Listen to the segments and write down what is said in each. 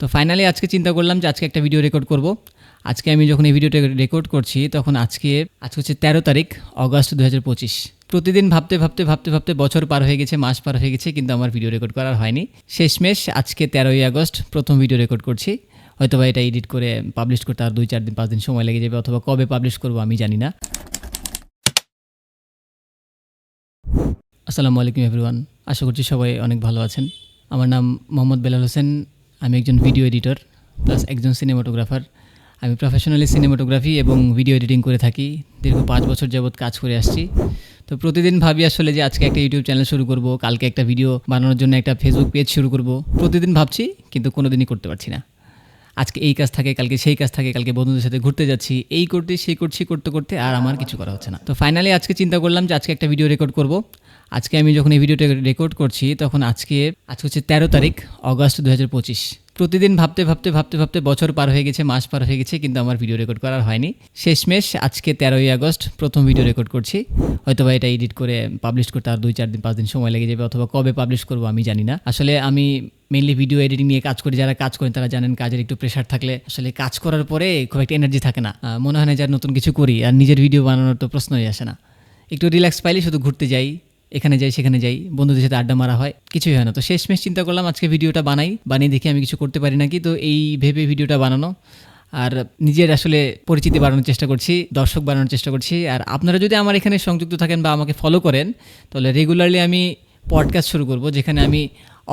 তো ফাইনালি আজকে চিন্তা করলাম যে আজকে একটা ভিডিও রেকর্ড করব। আজকে আমি যখন এই ভিডিওটা রেকর্ড করছি তখন আজকে হচ্ছে 13 তারিখ অগস্ট 2025। প্রতিদিন ভাবতে বছর পার হয়ে গেছে, মাস পার হয়ে গেছে, কিন্তু আমার ভিডিও রেকর্ড করার হয়নি। শেষমেশ আজকে 13ই আগস্ট প্রথম ভিডিও রেকর্ড করছি। হয়তোবা এটা এডিট করে পাবলিশ করতে আর 2-4 দিন 5 দিন সময় লেগে যাবে, অথবা কবে পাবলিশ করব আমি জানি না। আসসালামু আলাইকুম এভরিওয়ান, আশা করছি সবাই অনেক ভালো আছেন। আমার নাম মোহাম্মদ বেলাল হোসেন। আমি একজন ভিডিও এডিটর প্লাস একজন সিনেমাটোগ্রাফার। আমি প্রফেশনালি সিনেমাটোগ্রাফি এবং ভিডিও এডিটিং করে থাকি। দীর্ঘ 5 বছর যাবৎ কাজ করে আসছি। তো প্রতিদিন ভাবি আসলে যে আজকে একটা ইউটিউব চ্যানেল শুরু করব, কালকে একটা ভিডিও বানানোর জন্য একটা ফেসবুক পেজ শুরু করব। প্রতিদিন ভাবছি কিন্তু কোনো দিনই করতে পারছি না। আজকে এই কাজ থাকে, কালকে সেই কাজ থাকে, কালকে বন্ধুদের সাথে ঘুরতে যাচ্ছি, এই করতে সেই করছি, করতে করতে আর আমার কিছু করা হচ্ছে না। তো ফাইনালি আজকে চিন্তা করলাম যে আজকে একটা ভিডিও রেকর্ড করব। আজকে আমি যখন এই ভিডিওটা রেকর্ড করছি তখন আজকে হচ্ছে 13 তারিখ অগস্ট 2025। প্রতিদিন ভাবতে বছর পার হয়ে গেছে, মাস পার হয়ে গেছে, কিন্তু আমার ভিডিও রেকর্ড করার হয়নি। শেষমেশ আজকে 13ই আগস্ট প্রথম ভিডিও রেকর্ড করছি। হয়তোবা এটা এডিট করে পাবলিশ করতে আর 2-4 দিন 5 দিন সময় লেগে যাবে, অথবা কবে পাবলিশ করব আমি জানি না। আসলে আমি মেইনলি ভিডিও এডিটিং নিয়ে কাজ করি। যারা কাজ করেন তারা জানেন কাজের একটু প্রেশার থাকলে আসলে কাজ করার পরে খুব একটা এনার্জি থাকে না। মনে হয় না যে আর নতুন কিছু করি, আর নিজের ভিডিও বানানোর তো প্রশ্নই আসে না। একটু রিল্যাক্স পাইলে শুধু ঘুরতে যাই, এখানে যাই সেখানে যাই, বন্ধুদের সাথে আড্ডা মারা হয়, কিছুই হয় না। তো শেষমেশ চিন্তা করলাম আজকে ভিডিওটা বানিয়ে দেখি আমি কিছু করতে পারি নাকি। তো এই ভেবে ভিডিওটা বানানো, আর নিজের আসলে পরিচিতি বাড়ানোর চেষ্টা করছি, দর্শক বাড়ানোর চেষ্টা করছি। আর আপনারা যদি আমার এখানে সংযুক্ত থাকেন বা আমাকে ফলো করেন, তাহলে রেগুলারলি আমি পডকাস্ট শুরু করব, যেখানে আমি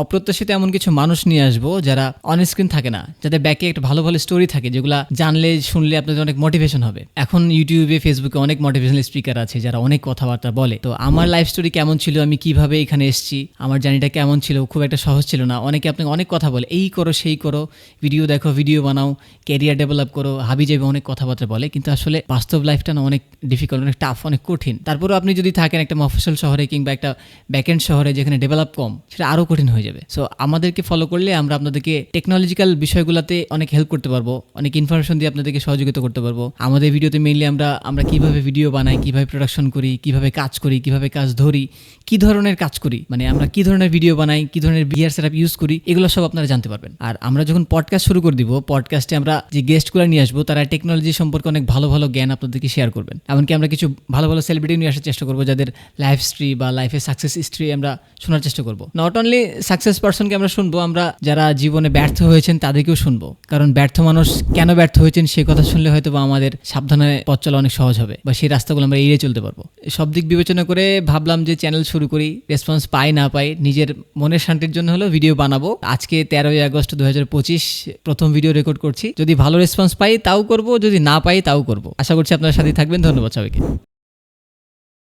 অপ্রত্যাশিত এমন কিছু মানুষ নিয়ে আসবো যারা অনস্ক্রিন থাকে না, যাদের ব্যাকে একটা ভালো ভালো স্টোরি থাকে, যেগুলো জানলে শুনলে আপনাদের অনেক মোটিভেশন হবে। এখন ইউটিউবে ফেসবুকে অনেক মোটিভেশনাল স্পিকার আছে যারা অনেক কথাবার্তা বলে। তো আমার লাইফ স্টোরি কেমন ছিল, আমি কিভাবে এখানে এসেছি, আমার জার্নিটা কেমন ছিল, খুব একটা সহজ ছিল না। অনেকে আপনাকে অনেক কথা বলে, এই করো সেই করো, ভিডিও দেখো, ভিডিও বানাও, ক্যারিয়ার ডেভেলপ করো, হাবি যাবে, অনেক কথাবার্তা বলে। কিন্তু আসলে বাস্তব লাইফটা না অনেক ডিফিকাল্ট, অনেক টাফ, অনেক কঠিন। তারপরেও আপনি যদি থাকেন একটা মফস্বল শহরে কিংবা একটা ব্যাকএন্ড শহরে যেখানে ডেভেলপ কম, সেটা আরও কঠিন হয়ে যাবে। সো আমাদেরকে ফলো করলে আমরা আপনাদেরকে টেকনোলজিক্যাল বিষয়গুলোতে অনেক হেল্প করতে পারবো, অনেক ইনফরমেশন দিয়ে আপনাদেরকে সহযোগিতা করতে পারবো। আমাদের ভিডিওতে মেইনলি আমরা কিভাবে ভিডিও বানাই, কিভাবে প্রোডাকশন করি, কিভাবে কাজ করি, কিভাবে কাজ ধরি, কি ধরনের কাজ করি, মানে আমরা কি ধরনের ভিডিও বানাই, কি ধরনের ভিআর সেটআপ ইউজ করি, এগুলো সব আপনারা জানতে পারবেন। আর আমরা যখন পডকাস্ট শুরু করে দিব, পডকাস্টে আমরা যে গেস্টগুলো নিয়ে আসবো তারা টেকনোলজি সম্পর্কে অনেক ভালো ভালো জ্ঞান আপনাদেরকে শেয়ার করবেন। এমনকি আমরা কিছু ভালো ভালো সেলিব্রিটি নিয়ে আসার চেষ্টা করবো, যাদের লাইফ হিস্ট্রি বা লাইফের সাকসেস হিস্ট্রি আমরা শোনার চেষ্টা করবো। নট অনলি সাকসেস পারসনকে আমরা শুনবো, আমরা যারা জীবনে ব্যর্থ হয়েছেন তাদেরকেও শুনবো। কারণ ব্যর্থ মানুষ কেন ব্যর্থ হয়েছেন সেই কথা শুনলে হয়তো বা আমাদের সাবধানে পথ চলা অনেক সহজ হবে, বা সেই রাস্তাগুলো আমরা এড়িয়ে চলতে পারবো। সব দিক বিবেচনা করে ভাবলাম যে চ্যানেল শুরু করি। রেসপন্স পাই না পাই, নিজের মনের শান্তির জন্য হলো ভিডিও বানাবো। আজকে 13ই আগস্ট 2025 প্রথম ভিডিও রেকর্ড করছি। যদি ভালো রেসপন্স পাই তাও করব, যদি না পাই তাও করব। আশা করছি আপনারা সাথে থাকবেন। ধন্যবাদ সবাইকে।